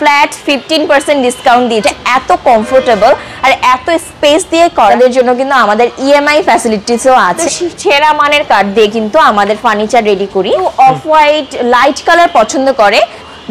Flat 15% discount দিয়েছে। এত comfortable আর এত স্পেস দিয়ে করার জন্য কিন্তু আমাদের ইএমআই ফ্যাসিলিটিসও আছে। সেরা মানের কাঠ দিয়ে কিন্তু আমাদের ফার্নিচার রেডি করি। অফ হোয়াইট লাইট কালার পছন্দ করে,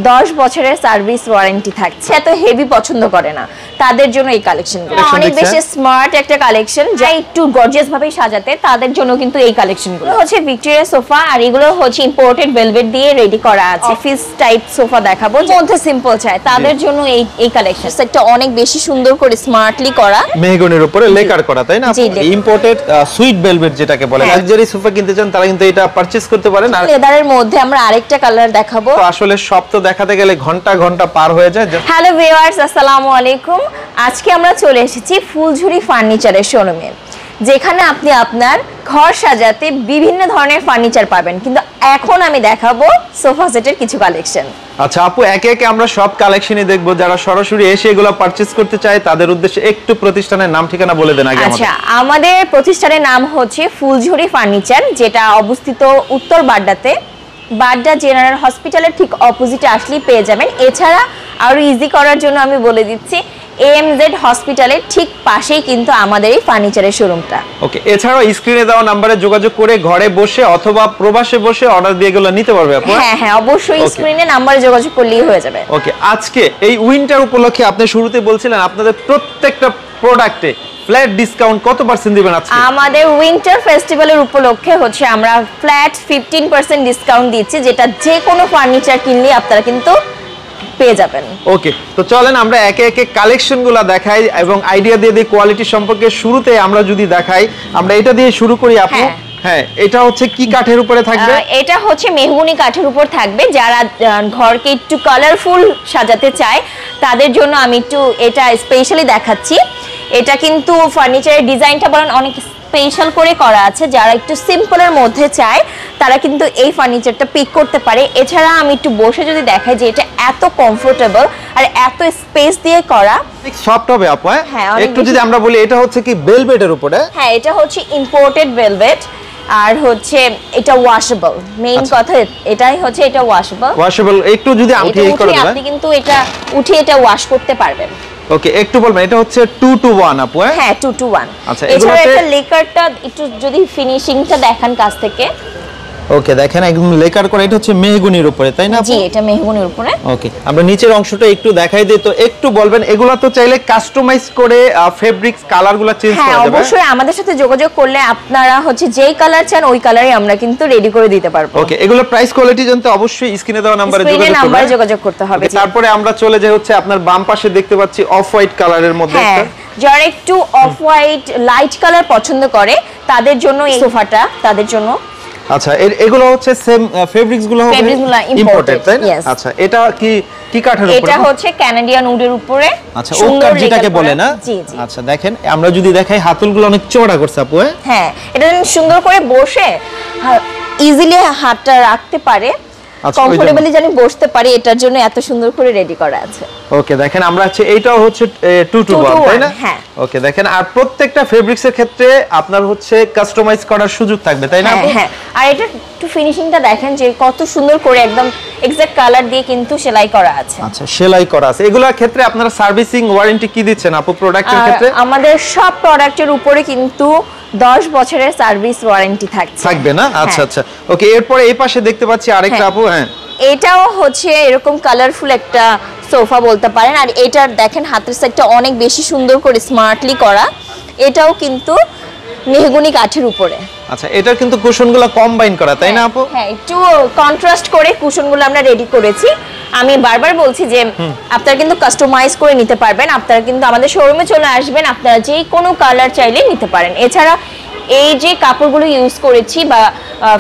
10 বছরের সার্ভিস ওয়ারেন্টি থাকছে। এত হেভি পছন্দ করে না, তাদের জন্য এই কালেকশনগুলো অনেক বেশি স্মার্ট একটা কালেকশন, যা একটু গর্জিয়াস ভাবে সাজাতে তাদের জন্য কিন্তু এই কালেকশনগুলো হচ্ছে ভিক্টোরিয়া সোফা। আর এগুলো হচ্ছে ইম্পোর্টেড ভেলভেট দিয়ে রেডি করা আছে। অফিস টাইপ সোফা দেখাবো, মধ্যে সিম্পল চাই তাদের জন্য এই কালেকশন। সেটটা অনেক বেশি সুন্দর করে স্মার্টলি করা, মেহগনির উপরে লেকার করা, তাই না? ইম্পোর্টেড সুইট ভেলভেট যেটাকে বলে। লাক্সারি সোফা কিনতে চান তারা কিন্তু এটা পারচেজ করতে পারেন। আর লেদারের মধ্যে আমরা আরেকটা কালার দেখাবো। তো আসলে সব তো দেখাতে গেলে ঘন্টা ঘন্টা পার হয়ে যায়। হ্যালো ভিউয়ার্স, আসসালামু আলাইকুম। আজকে আমরা চলে এসেছি ফুলঝুরি ফার্নিচারের শোরুমে, যেখানে আপনি আপনার ঘর সাজাতে বিভিন্ন ধরনের ফার্নিচার পাবেন। কিন্তু এখন আমি দেখাবো সোফা সেটের কিছু কালেকশন। আচ্ছা আপু, একে একে আমরা সব কালেকশনই দেখব। যারা সরাসরি এসে এগুলো পারচেজ করতে চায় তাদের উদ্দেশ্যে একটু প্রতিষ্ঠানের নাম ঠিকানা বলে দেন আগে। আচ্ছা, আমাদের প্রতিষ্ঠানের নাম হচ্ছে ফুলঝুরি ফার্নিচার, যেটা অবস্থিত উত্তর বাড্ডাতে। বাড্ডা জেনারেল হসপিটালের ঠিক অপোজিটে আসলেই পেয়ে যাবেন। এছাড়া আরো ইজি করার জন্য আমি বলে দিচ্ছি, এএমজেড হসপিটালের ঠিক পাশেই কিন্তু আমাদের এই ফার্নিচারের শোরুমটা। ওকে, এছাড়াও স্ক্রিনে দেওয়া নম্বরে যোগাযোগ করে ঘরে বসে অথবা প্রবাসে বসে অর্ডার দিয়ে এগুলো নিতে পারবে আপু। হ্যাঁ হ্যাঁ, অবশ্যই স্ক্রিনে নম্বরে যোগাযোগ করলেই হয়ে যাবে। ওকে, আজকে এই উইন্টার উপলক্ষে আপনি শুরুতে বলছিলেন আপনাদের প্রত্যেকটা প্রোডাক্টে ফ্ল্যাট ডিসকাউন্ট কত পার্সেন্ট দিবেন আজকে? আমাদের উইন্টার ফেস্টিভ্যালের উপলক্ষে হচ্ছে আমরা ফ্ল্যাট 15% ডিসকাউন্ট দিচ্ছি, যেটা যে কোনো ফার্নিচার কিনলে আপনারা কিন্তু পেয়ে যাবেন। ওকে, তো চলেন আমরা একে একে কালেকশনগুলো দেখাই এবং আইডিয়া দিয়ে দিই কোয়ালিটি সম্পর্কে। শুরুতে আমরা যদি দেখাই, আমরা এটা দিয়ে শুরু করি আপু। হ্যাঁ, এটা হচ্ছে কি কাঠের উপরে থাকবে? এটা হচ্ছে মেহগনি কাঠের উপর থাকবে। যারা ঘরকে একটু কালারফুল সাজাতে চায় তাদের জন্য আমি একটু এটা স্পেশালি দেখাচ্ছি। এটা কিন্তু ফার্নিচারের ডিজাইনটা বলেন অনেক স্পেশাল করে করা আছে। যারা একটু সিম্পলের মধ্যে চায় তারা কিন্তু এই ফার্নিচারটা পিক করতে পারে। এছাড়া আমি একটু বসে যদি দেখাই যে এটা এত কমফোর্টেবল আর এত স্পেস দিয়ে করা, অনেক সফট হবে আপু। হ্যাঁ, একটু যদি আমরা বলি এটা হচ্ছে কি ভেলভেটের উপরে? হ্যাঁ, এটা হচ্ছে ইম্পোর্টেড ভেলভেট। আর হচ্ছে এটা ওয়াশেবল, মেইন কথা এটাই হচ্ছে এটা ওয়াশেবল। একটু যদি আপনি কিন্তু এটা উঠিয়ে এটা ওয়াশ করতে পারবেন। ওকে, একটু বলবেন এটা হচ্ছে 2 to 1 আপু? হ্যাঁ, 2 to 1। আচ্ছা, এছাড়া এটা লেকারটা একটু যদি ফিনিশিংটা দেখান কাছ থেকে। ওকে, দেখেন একদম লেকার করে। এটা হচ্ছে মেহগনির উপরে, তাই না? জি, এটা মেহগনির উপরে। ওকে, আমরা নিচের অংশটা একটু দেখাই দিই। তো একটু বলবেন এগুলা তো চাইলে কাস্টমাইজ করে ফেব্রিক্স কালারগুলো চেঞ্জ করা যাবে? হ্যাঁ, অবশ্যই আমাদের সাথে যোগাযোগ করলে আপনারা হচ্ছে যেই কালার চান ওই কালারই আমরা কিন্তু রেডি করে দিতে পারবো। ওকে, এগুলো প্রাইস কোয়ালিটি জানতে অবশ্যই স্ক্রিনে দেওয়া নম্বরে যোগাযোগ করতে হবে। তারপরে আমরা চলে যাই হচ্ছে আপনার বাম পাশে দেখতে পাচ্ছি অফ হোয়াইট কালারের মধ্যে একটা। যারা একটু অফ হোয়াইট লাইট কালার পছন্দ করে তাদের জন্য এই সোফাটা তাদের জন্য। আচ্ছা, এগুলো হচ্ছে সেম ফেব্রিক্স গুলো হবে ইম্পোর্টেড, তাই না? আচ্ছা, এটা কি কাঠের উপরে? এটা হচ্ছে কানাডিয়ান উডের উপরে। আচ্ছা, ওক কাঠ যেটাকে বলে না? জি জি। আচ্ছা, দেখেন আমরা যদি দেখাই হাতলগুলো অনেক চওড়া করছে আপু। হ্যাঁ, এটা সুন্দর করে বসে ইজিলি হাতটা রাখতে পারে, কমফোর্টেবলি জানি বসতে পারি, এটার জন্য এত সুন্দর করে রেডি করা আছে। ওকে, দেখেন আমরা হচ্ছে এইটাও হচ্ছে 2 to 1, তাই না? হ্যাঁ। ওকে, দেখেন আর প্রত্যেকটা ফেব্রিক্স এর ক্ষেত্রে আপনার হচ্ছে কাস্টমাইজ করার সুযোগ থাকবে, তাই না? হ্যাঁ, আর এটা একটু ফিনিশিংটা দেখেন যে কত সুন্দর করে একদম এক্সাক্ট কালার দিয়ে কিন্তু সেলাই করা আছে। আচ্ছা, সেলাই করা আছে। এগুলোর ক্ষেত্রে আপনারা সার্ভিসিং ওয়ারেন্টি কি দিচ্ছেন আপু প্রোডাক্টের ক্ষেত্রে? আমাদের সব প্রোডাক্টের উপরে কিন্তু 10 বছরের সার্ভিস ওয়ারেন্টি থাকবে না? আচ্ছা আচ্ছা। ওকে, এরপরে এই পাশে দেখতে পাচ্ছি আরেকটা আপু। হ্যাঁ, এটাও হচ্ছে এরকম কালারফুল একটা সোফা বলতে পারেন। আর এটার দেখেন হাতের সাইডটা অনেক বেশি সুন্দর করে স্মার্টলি করা। এটাও কিন্তু মেহগনি কাঠের উপরে। আচ্ছা, এটার কিন্তু কুশনগুলো কম্বাইন করা, তাই না আপু? হ্যাঁ, একটু কন্ট্রাস্ট করে কুশনগুলো আমরা রেডি করেছি। আমি বারবার বলছি যে আপনারা কিন্তু কাস্টমাইজ করে নিতে পারবেন। আপনারা কিন্তু আমাদের শোরুমে চলে আসবেন, আপনারা যে কোনো কালার চাইলে নিতে পারেন। এছাড়া এই যে কাপড়গুলো ইউজ করেছি বা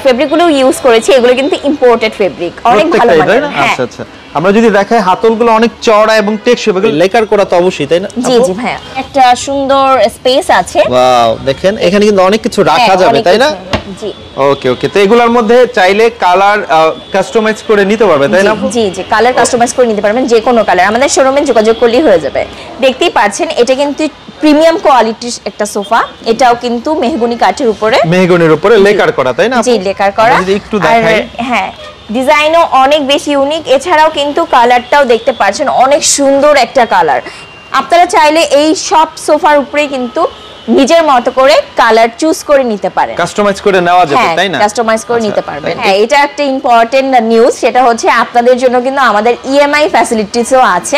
ফেব্রিকগুলো ইউজ করেছি এগুলো কিন্তু ইম্পোর্টেড ফেব্রিক, অনেক ভালো মানের। আচ্ছা আচ্ছা, আমরা যদি দেখাই হাতলগুলো অনেক চওড়া এবং টেকসই, এগুলো লেকার করা তো অবশ্যই, তাই না? জি জি ভাইয়া, একটা সুন্দর স্পেস আছে। ওয়াও, দেখেন এখানে কিন্তু অনেক কিছু রাখা যাবে, তাই না? জি। ওকে ওকে, তো এগুলোর মধ্যে চাইলে কালার কাস্টমাইজ করে নিতে পারবে, তাই না? জি জি, কালার কাস্টমাইজ করে নিতে পারবেন, যে কোনো কালার আমাদের শোরুমে যোগাযোগ করলেই হয়ে যাবে। দেখতেই পাচ্ছেন এটা কিন্তু প্রিমিয়াম কোয়ালিটির একটা সোফা। এটাও কিন্তু মেহগনি কাঠের উপরে লেকার করা, তাই না? জি, লেকার করা। যদি একটু দেখাই। হ্যাঁ, ডিজাইনও অনেক বেশি ইউনিক, এছাড়াও কিন্তু কালারটাও দেখতে পাচ্ছেন অনেক সুন্দর একটা কালার। আপনারা চাইলে এই সব সোফার উপরে কিন্তু নিজের মতো করে কালার চুজ করে নিতে পারেন, কাস্টমাইজ করে নেওয়া যাবে, তাই না? কাস্টমাইজ করে নিতে পারবেন। হ্যাঁ, এটা একটা ইম্পর্টেন্ট নিউজ, সেটা হচ্ছে আপনাদের জন্য কিন্তু আমাদের ইএমআই ফ্যাসিলিটিসও আছে।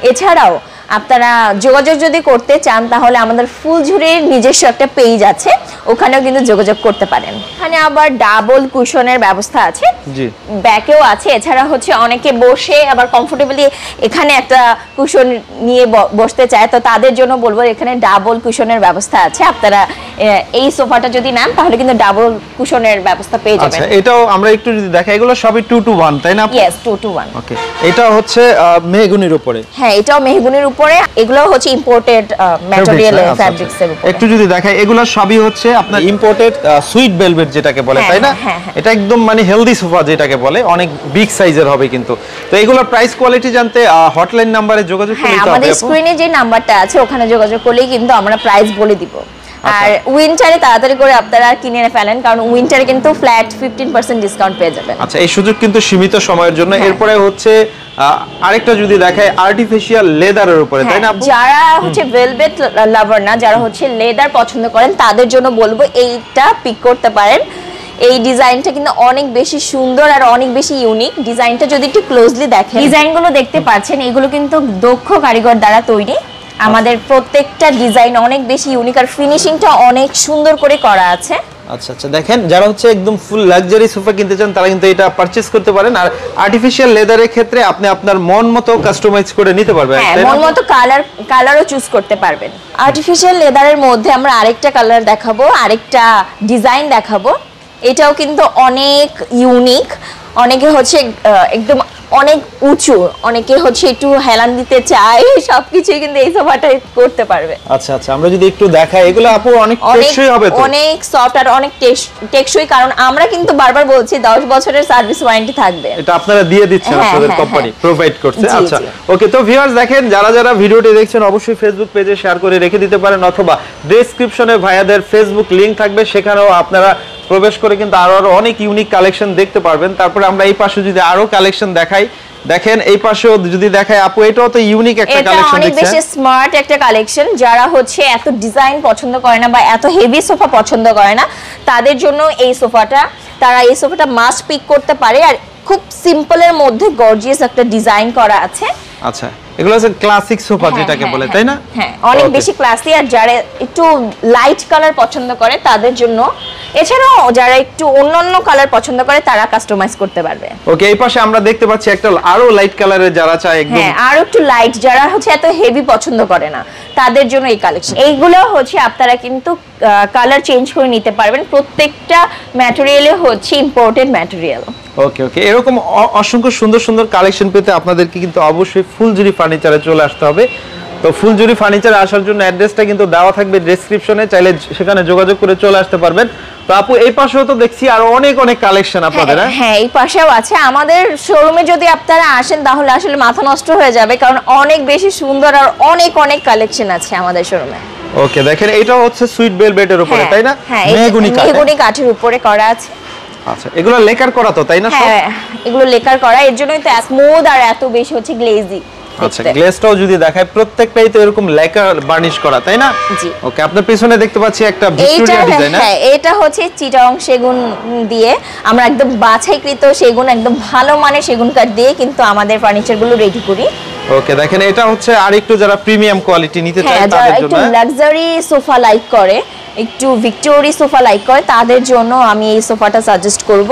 এছাড়াও আপনারা যোগাযোগ যদি করতে চান তাহলে আমাদের ফুলঝুরির নিজস্ব একটা পেজ আছে, ওখানেও কিন্তু যোগাযোগ করতে পারেন। এখানে আবার ডাবল কুশনের ব্যবস্থা আছে, জি, ব্যাকেও আছে। এছাড়া হচ্ছে অনেকে বসে আবার কমফোর্টেবলি এখানে একটা কুশন নিয়ে বসতে চায়, তো তাদের জন্য বলবো এখানে ডাবল কুশনের ব্যবস্থা আছে। আপনারা এই সোফাটা যদি নেন তাহলে কিন্তু ডাবল কুশনের ব্যবস্থা পেয়ে যাবেন। আচ্ছা, এটাও আমরা একটু যদি দেখাই, এগুলো সবই 2 to 1, তাই না? Yes, 2 to 1। ওকে, এটা হচ্ছে মেহগনির উপরে। হ্যাঁ, এটাও মেহগনির উপরে, এগুলো হচ্ছে ইম্পোর্টেড ম্যাটেরিয়াল ফ্যাব্রিক্স এর উপরে। একটু যদি দেখাই, এগুলো সবই হচ্ছে আপনার ইম্পোর্টেড সুইট ভেলভেট যেটাকে বলে, তাই না? এটা একদম মানে হেলদি সোফা যেটাকে বলে, অনেক বিগ সাইজের হবে কিন্তু। তো এগুলোর প্রাইস কোয়ালিটি জানতে হটলাইন নম্বরে যোগাযোগ করতে হবে। আমাদের স্ক্রিনে যে নাম্বারটা আছে ওখানে যোগাযোগ করলেই কিন্তু আমরা প্রাইস বলে দিব। আর উইন্টারে তাড়াতাড়ি করে আপনারা কিনে ফেলেন, কারণ উইন্টারে কিন্তু ফ্ল্যাট 15% ডিসকাউন্ট পেয়ে যাবেন। আচ্ছা, এই সুযোগ কিন্তু সীমিত সময়ের জন্য। এরপরে হচ্ছে আরেকটা যদি দেখায় আর্টিফিশিয়াল লেদারের উপরে, তাই না? যারা হচ্ছে ভেলভেট লাভার না, যারা হচ্ছে লেদার পছন্দ করেন তাদের জন্য বলবো এইটা পিক করতে পারেন। এই ডিজাইনটা কিন্তু অনেক বেশি সুন্দর আর অনেক বেশি ইউনিক। ডিজাইনটা যদি একটু ক্লোজলি দেখেন, ডিজাইনগুলো দেখতে পাচ্ছেন, এগুলো কিন্তু দক্ষ কারিগর দ্বারা তৈরি। আমাদের প্রত্যেকটা ডিজাইন অনেক বেশি ইউনিক আর ফিনিশিংটা অনেক সুন্দর করে করা আছে। আচ্ছা আচ্ছা, দেখেন যারা হচ্ছে একদম ফুল লাক্সারি সোফা কিনতে চান তারা কিন্তু এটা পারচেজ করতে পারেন। আর আর্টিফিশিয়াল লেদারের ক্ষেত্রে আপনি আপনার মন মতো কাস্টমাইজ করে নিতে পারবেন, হ্যাঁ, মন মতো কালারও চুজ করতে পারবেন। আর্টিফিশিয়াল লেদারের মধ্যে আমরা আরেকটা কালার দেখাবো, আরেকটা ডিজাইন দেখাবো। এটাও কিন্তু অনেক ইউনিক। অনেকে হচ্ছে একদম অনেক উঁচু, অনেকে হচ্ছে একটু হেলান দিতে চায়, সবকিছুই কিন্তু এই সোফাটা করতে পারবে। আচ্ছা আচ্ছা, আমরা যদি একটু দেখাই, এগুলো আপু অনেক টেকসই হবে তো? অনেক সফট আর অনেক টেকসই, কারণ আমরা কিন্তু বারবার বলছি 10 বছরের সার্ভিস ওয়ারেন্টি থাকবে। এটা আপনারা দিয়ে দিচ্ছেন, আপনাদের কোম্পানি প্রোভাইড করছে। আচ্ছা, ওকে। তো ভিউয়ার্স দেখেন, যারা যারা ভিডিওটি দেখছেন অবশ্যই ফেসবুক পেজে শেয়ার করে রেখে দিতে পারেন, অথবা ডেসক্রিপশনে ভাইয়াদের ফেসবুক লিংক থাকবে, সেখানেও আপনারা প্রবেশ করে কিন্তু আরো অনেক ইউনিক কালেকশন দেখতে পারবেন। তারপরে আমরা এই পাশে যদি আরো কালেকশন দেখাই, দেখেন এই পাশেও যদি দেখাই আপু, এটাও তো ইউনিক একটা কালেকশন। এটা অনেক বেশি স্মার্ট একটা কালেকশন। যারা হচ্ছে এত ডিজাইন পছন্দ করে না বা এত হেভি সোফা পছন্দ করে না, তাদের জন্য এই সোফাটা, তারা এই সোফাটা মাস্ট পিক করতে পারে। আর খুব সিম্পলের মধ্যে গর্জিয়াস একটা ডিজাইন করা আছে। আচ্ছা, এগুলো হচ্ছে ক্লাসিক সোফা যেটাকে বলে, তাই না? হ্যাঁ, অনেক বেশি ক্লাসি। আর যারা একটু লাইট কালার পছন্দ করে তাদের জন্য, এছাড়াও যারা একটু অন্যান্য কালার পছন্দ করে তারা কাস্টমাইজ করতে পারবে। ওকে, এই পাশে আমরা দেখতে পাচ্ছি একটা আরো লাইট কালারের, যারা চায় একদম, হ্যাঁ, আরো একটু লাইট, যারা হচ্ছে এত হেভি পছন্দ করে না তাদের জন্য এই কালেকশন। এইগুলো হচ্ছে আপনারা কিন্তু কালার চেঞ্জ করে নিতে পারবেন। প্রত্যেকটা ম্যাটেরিয়ালে হচ্ছে ইম্পোর্টেড ম্যাটেরিয়াল। ওকে ওকে, এরকম অসংখ্য সুন্দর সুন্দর কালেকশন পেতে আপনাদেরকে কিন্তু অবশ্যই ফুলঝুরি ফার্নিচারে চলে আসতে হবে। তো ফুলঝুরি ফার্নিচারে আসার জন্য অ্যাড্রেসটা কিন্তু দেওয়া থাকবে ডেসক্রিপশনে, চাইলে সেখানে যোগাযোগ করে চলে আসতে পারবেন। তো আপু, এই পাশেও তো দেখছি আরো অনেক অনেক কালেকশন আপনাদের। হ্যাঁ, এই পাশেও আছে। আমাদের শোরুমে যদি আপনারা আসেন তাহলে আসলে মাথা নষ্ট হয়ে যাবে, কারণ অনেক বেশি সুন্দর আর অনেক অনেক কালেকশন আছে আমাদের শোরুমে। ওকে, দেখেন এটা হচ্ছে সুইট ভেলভেটের উপরে, তাই না? হ্যাঁ, মেহগনি কাঠের উপরে করা আছে। আচ্ছা, এগুলো লেকার করা তো, তাই না? হ্যাঁ, এগুলো লেকার করা, এর জন্যই তো স্মুথ আর এত বেশি হচ্ছে গ্লেজি। আচ্ছা, গ্লেজটাও যদি দেখায়, প্রত্যেকটাই তো এরকম লেকার বার্নিশ করা, তাই না? জি। ওকে, আপনার পিছনে দেখতে পাচ্ছি একটা ভিক্টোরিয়া ডিজাইন। হ্যাঁ, এটা হচ্ছে চিটাগং সেগুন দিয়ে আমরা একদম বাছাইকৃত সেগুন, একদম ভালো মানের সেগুন কাঠ দিয়ে কিন্তু আমাদের ফার্নিচারগুলো রেডি করি। ওকে, দেখেন এটা হচ্ছে আরেকটু যারা প্রিমিয়াম কোয়ালিটি নিতে চায় তাদের জন্য, একটু লাক্সারি সোফা লাইক করে, একটু ভিক্টোরি সোফা লাইক করে, তাদের জন্য আমি এই সোফাটা সাজেস্ট করব।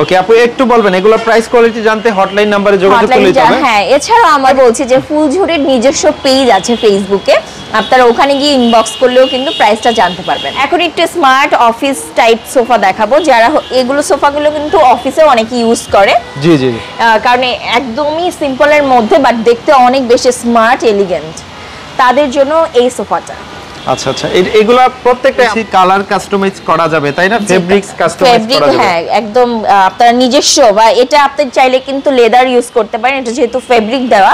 ওকে আপু, একটু বলবেন এগুলোর প্রাইস কোয়ালিটি জানতে হটলাইন নম্বরে যোগাযোগ করলে হবে। হ্যাঁ, এছাড়াও আমরা বলছি যে ফুলঝুরির নিজস্ব পেজ আছে ফেসবুকে, আপনারা ওখানে গিয়ে ইনবক্স করলেও কিন্তু প্রাইসটা জানতে পারবেন। এখন একটু স্মার্ট অফিস টাইপ সোফা দেখাবো, যারা এগুলো সোফাগুলো কিন্তু অফিসে অনেকে ইউজ করে। জি জি, কারণ একদমই সিম্পলের মধ্যে বাট দেখতে অনেক বেশি স্মার্ট এলিগেন্ট, তাদের জন্য এই সোফাটা। আচ্ছা আচ্ছা, এগুলা প্রত্যেকটা কালার কাস্টমাইজ করা যাবে, তাই না? ফেব্রিক্স কাস্টমাইজ করা যাবে। হ্যাঁ, একদম আপনার নিজস্ব, বা এটা আপনি চাইলে কিন্তু লেদার ইউজ করতে পারেন, এটা যেহেতু ফেব্রিক দেওয়া,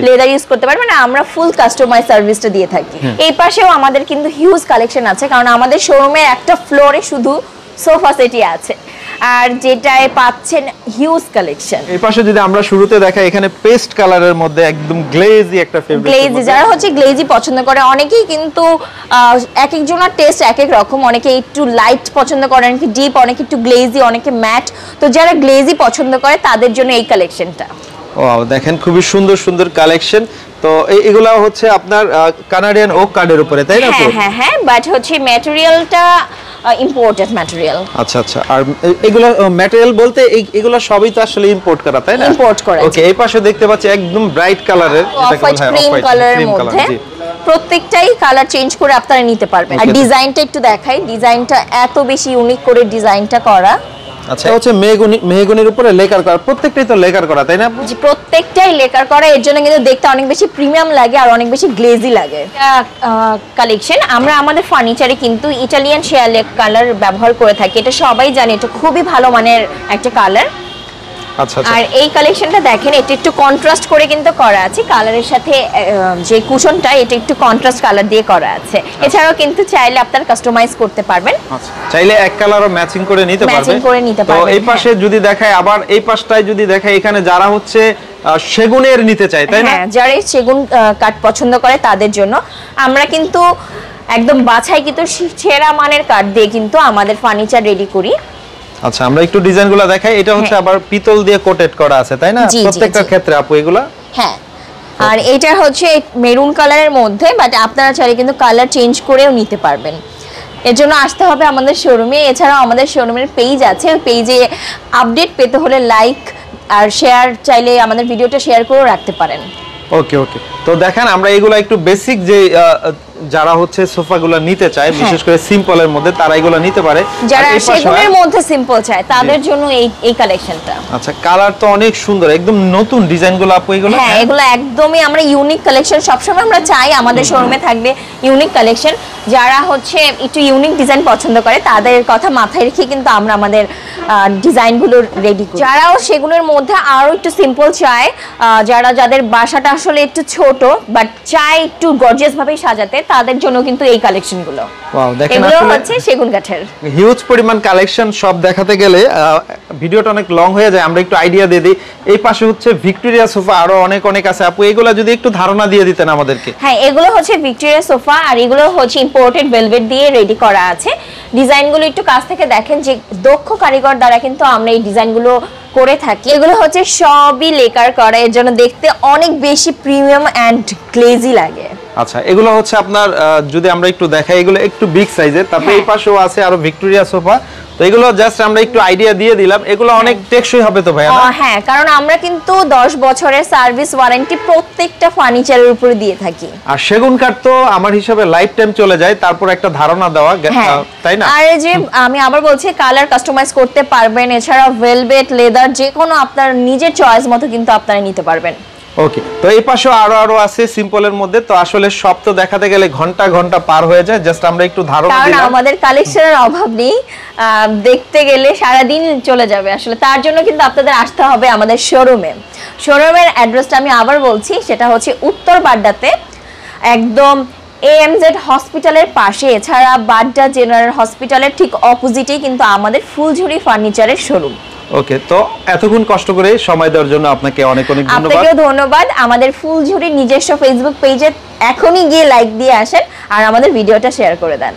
লেদার ইউজ করতে পারবেন। আমরা ফুল কাস্টমাইজ সার্ভিসটা দিয়ে থাকি। এই পাশেও আমাদের কিন্তু হিউজ কালেকশন আছে, কারণ আমাদের শোরুমে একটা ফ্লোরে শুধু সোফা সেটই আছে। আর যেটায় পাচ্ছেন হিউজ কালেকশন। এই পাশে যদি আমরা শুরুতে দেখাই, এখানে পেস্ট কালারের মধ্যে একদম গ্লেজি একটা ফেব্রিক, গ্লেজি যারা হচ্ছে গ্লেজি পছন্দ করে, অনেকেই কিন্তু এক একজনের টেস্ট এক এক রকম, অনেকে একটু লাইট পছন্দ করে, অনেকে ডিপ, অনেকে একটু গ্লেজি, অনেকে ম্যাট। তো যারা গ্লেজি পছন্দ করে তাদের জন্য এই কালেকশনটা। ওয়াও, দেখেন খুবই সুন্দর সুন্দর কালেকশন। তো এগুলা হচ্ছে আপনার কানাডিয়ান ওক কার্ডের উপরে, তাই না? হ্যাঁ হ্যাঁ, বাট হচ্ছে ম্যাটেরিয়ালটা ইম্পোর্টেড ম্যাটেরিয়াল। আচ্ছা আচ্ছা। আর এগুলা ম্যাটেরিয়াল বলতে এগুলা সবই তো আসলে ইম্পোর্ট করা, তাই না? ইম্পোর্ট করা। ওকে, এই পাশে দেখতে পাচ্ছি একদম ব্রাইট কালারের, এটা কি বলা হয় ক্রিম কালারের মধ্যে, প্রত্যেকটাই কালার চেঞ্জ করে আপনারা নিতে পারবেন। আর ডিজাইনটা একটু দেখাই, ডিজাইনটা এত বেশি ইউনিক করে ডিজাইনটা করা। আচ্ছা, হচ্ছে মেহগনির উপরে লেকার করা, প্রত্যেকটাই তো লেকার করা, তাই না? জি, প্রত্যেকটাই লেকার করা, এর জন্য কিন্তু দেখতে অনেক বেশি প্রিমিয়াম লাগে আর অনেক বেশি গ্লেজি লাগে। কালেকশন আমরা আমাদের ফার্নিচারে কিন্তু ইটালিয়ান শেয়ার কালার ব্যবহার করে থাকি, এটা সবাই জানে, এটা খুবই ভালো মানের একটা কালার। আচ্ছা আচ্ছা। আর এই কালেকশনটা দেখেন, এটা একটু কন্ট্রাস্ট করে কিন্তু করা আছে, কালারের সাথে যে কুশনটা এটা একটু কন্ট্রাস্ট কালার দিয়ে করা আছে। এছাড়াও কিন্তু চাইলে আপনারা কাস্টমাইজ করতে পারবেন। আচ্ছা, চাইলে এক কালারও ম্যাচিং করে নিতে পারবেন। ম্যাচিং করে নিতে পারবেন। তো এই পাশে যদি দেখায়, আবার এই পাশটায় যদি দেখায়, এখানে যারা হচ্ছে সেগুনের নিতে চায়, তাই না? হ্যাঁ, যারা সেগুন কাঠ পছন্দ করে তাদের জন্য আমরা কিন্তু একদম বাছাই কিন্তু সেরা মানের কাঠ দিয়ে কিন্তু আমাদের ফার্নিচার রেডি করি। আচ্ছা, আমরা একটু ডিজাইনগুলো দেখাই। এটা হচ্ছে আবার পিতল দিয়ে কোটেড করা আছে, তাই না? প্রত্যেকটা ক্ষেত্রে আপু এগুলা। হ্যাঁ, আর এটা হচ্ছে মেরুন কালারের মধ্যে, বাট আপনারা চাইলে কিন্তু কালার চেঞ্জ করেও নিতে পারবেন। এর জন্য আসতে হবে আমাদের শোরুমে। এছাড়াও আমাদের শোরুমের পেজ আছে, ওই পেজে আপডেট পেতে হলে লাইক আর শেয়ার, চাইলে আমাদের ভিডিওটা শেয়ার করেও রাখতে পারেন। ওকে ওকে। তো দেখেন, আমরা এগুলা একটু বেসিক যে যারা হচ্ছে সোফাগুলো নিতে চায়, বিশেষ করে সিম্পলের মধ্যে, তারা এগুলো নিতে পারে। যারা সেগুনের মধ্যে সিম্পল চায় তাদের জন্য এই কালেকশনটা। আচ্ছা, কালার তো অনেক সুন্দর, একদম নতুন ডিজাইনগুলো আপু এগুলো। হ্যাঁ, এগুলো একদমই আমরা ইউনিক কালেকশন, সবসময় আমরা চাই আমাদের শোরুমে থাকবে ইউনিক কালেকশন। যারা হচ্ছে একটু ইউনিক ডিজাইন পছন্দ করে তাদের কথা মাথায় রেখে কিন্তু আমরা আমাদের ডিজাইনগুলো রেডি করি। যারাও সেগুলোর মধ্যে আরো একটু সিম্পল চায়, যাদের বাসাটা আসলে একটু ছোট বাট চায় একটু গর্জিয়াস ভাবে সাজাতে, তাদের জন্য কিন্তু এই কালেকশনগুলো। ওয়াও, দেখেন এগুলো আসলে হচ্ছে সেগুন কাঠের হিউজ পরিমাণ কালেকশন। সব দেখাতে গেলে ভিডিওটা অনেক লং হয়ে যায়, আমরা একটু আইডিয়া দিয়ে দিই। এই পাশে হচ্ছে ভিক্টোরিয়া সোফা, আরো অনেক আছে আপু, এগুলো যদি একটু ধারণা দিয়ে দিতেন আমাদেরকে। হ্যাঁ, এগুলো হচ্ছে ভিক্টোরিয়া সোফা, আর এগুলো হচ্ছে ইম্পোর্টেড ভেলভেট দিয়ে রেডি করা আছে। ডিজাইনগুলো একটু কাছ থেকে দেখেন, যে দক্ষ কারিগর দ্বারা কিন্তু আমরা এই ডিজাইনগুলো করে থাকি। এগুলো হচ্ছে সবই লেকার করা, এর জন্য দেখতে অনেক বেশি প্রিমিয়াম এন্ড গ্লেজি লাগে। আচ্ছা, এগুলো হচ্ছে আপনার যদি আমরা একটু দেখাই, এগুলো একটু বিগ সাইজের। তারপরে এই পাশেও আছে আরো ভিক্টোরিয়া সোফা। তো এগুলো জাস্ট আমরা একটু আইডিয়া দিয়ে দিলাম। এগুলো অনেক টেকসই হবে তো ভাই? হ্যাঁ, কারণ আমরা কিন্তু 10 বছরের সার্ভিস ওয়ারেন্টি প্রত্যেকটা ফার্নিচারের উপরে দিয়ে থাকি। আর সেগুন কাঠ তো আমার হিসাবে লাইফ টাইম চলে যায়, তারপর একটা ধারণা দেওয়া, তাই না? আর যে আমি আবার বলছি, কালার কাস্টমাইজ করতে পারবেন। এছাড়া ভেলভেট, লেদার, যে কোনো আপনার নিজের চয়েস মতো কিন্তু আপনারা নিতে পারবেন। ওকে, তো এই পাশে আরো আছে সিম্পলের মধ্যে। তো আসলে সব তো দেখাতে গেলে ঘন্টা পার হয়ে যায়, জাস্ট আমরা একটু ধারণা দিলাম। কারণ আমাদের কালেকশনের অভাব নেই, দেখতে গেলে সারা দিন চলে যাবে আসলে। তার জন্য কিন্তু আপনাদের আসতে হবে আমাদের শোরুমে। শোরুমের অ্যাড্রেসটা আমি আবার বলছি, সেটা হচ্ছে উত্তর বাড্ডাতে, একদম AMZ হসপিটালের পাশে। এছাড়া বাড্ডা জেনারেল হসপিটালের ঠিক অপোজিটেই কিন্তু আমাদের ফুলঝুরি ফার্নিচারের শোরুম। ওকে, তো এতক্ষণ কষ্ট করে সময় দেওয়ার জন্য আপনাকে অনেক ধন্যবাদ। আপনাকেও ধন্যবাদ। আমাদের ফুলঝুরি নিজস্ব ফেসবুক পেজে এখনই গিয়ে লাইক দিয়ে আসেন আর আমাদের ভিডিওটা শেয়ার করে দেন।